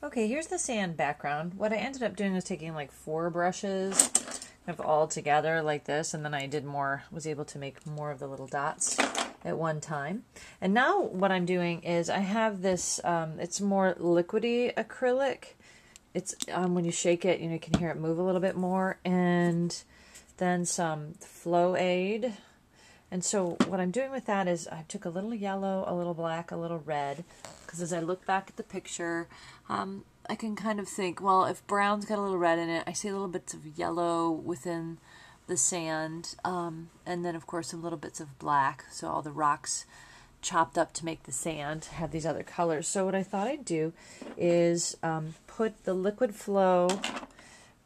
Okay, here's the sand background. What I ended up doing was taking like 4 brushes kind of all together like this, and then I did more, was able to make more of the little dots at one time. And now what I'm doing is I have this, it's more liquidy acrylic. It's when you shake it, you can hear it move a little bit more, and then some Flow Aid. And so what I'm doing with that is I took a little yellow, a little black, a little red, because as I look back at the picture, I can kind of think, well, if brown's got a little red in it, I see little bits of yellow within the sand, and then of course some little bits of black, so all the rocks chopped up to make the sand have these other colors. So what I thought I'd do is put the liquid flow.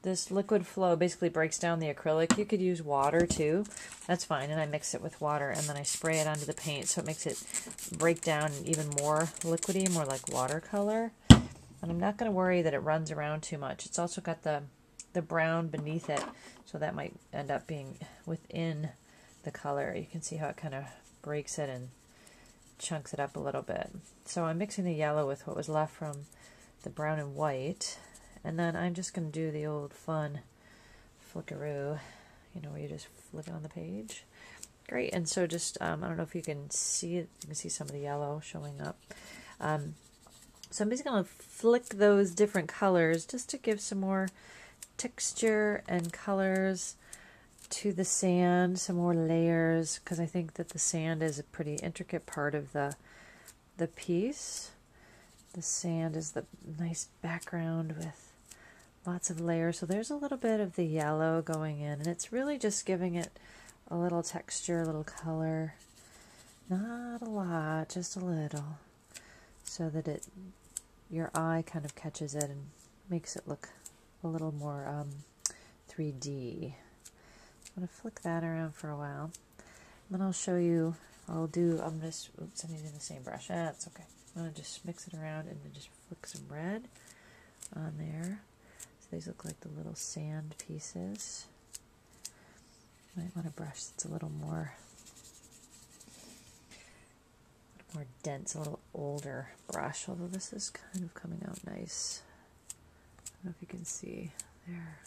This liquid flow basically breaks down the acrylic. You could use water too. That's fine. And I mix it with water and then I spray it onto the paint so it makes it break down even more liquidy, more like watercolor. And I'm not going to worry that it runs around too much. It's also got the brown beneath it, so that might end up being within the color. You can see how it kind of breaks it and chunks it up a little bit. So I'm mixing the yellow with what was left from the brown and white. And then I'm just going to do the old fun flickaroo, where you just flick it on the page. Great. And so just, I don't know if you can see it. You can see some of the yellow showing up. So I'm just going to flick those different colors just to give some more texture and colors to the sand, some more layers, because I think that the sand is a pretty intricate part of the piece. The sand is the nice background with lots of layers. So there's a little bit of the yellow going in, and it's really just giving it a little texture, a little color. Not a lot, just a little, so that your eye kind of catches it and makes it look a little more 3D. I'm going to flick that around for a while. Then I'll show you, I'm just, oops, I'm using the same brush. That's okay. I'm going to just mix it around and then just flick some red on there. So these look like the little sand pieces. Might want a brush that's a little more dense, a little older brush, although this is kind of coming out nice. I don't know if you can see there.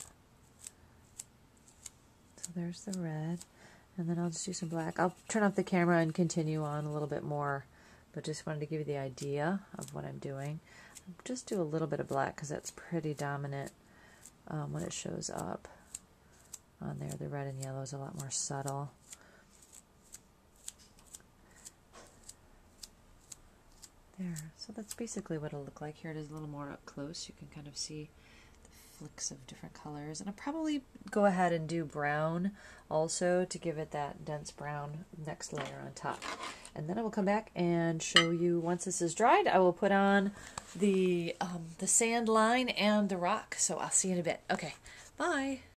So there's the red, and then I'll just do some black. I'll turn off the camera and continue on a little bit more, but just wanted to give you the idea of what I'm doing. I'll just do a little bit of black because that's pretty dominant when it shows up on there. The red and yellow is a lot more subtle. There, so that's basically what it'll look like. Here it is a little more up close. You can kind of see the flicks of different colors. And I'll probably go ahead and do brown also to give it that dense brown next layer on top. And then I will come back and show you, once this is dried, I will put on the sand line and the rock. So I'll see you in a bit. Okay, bye.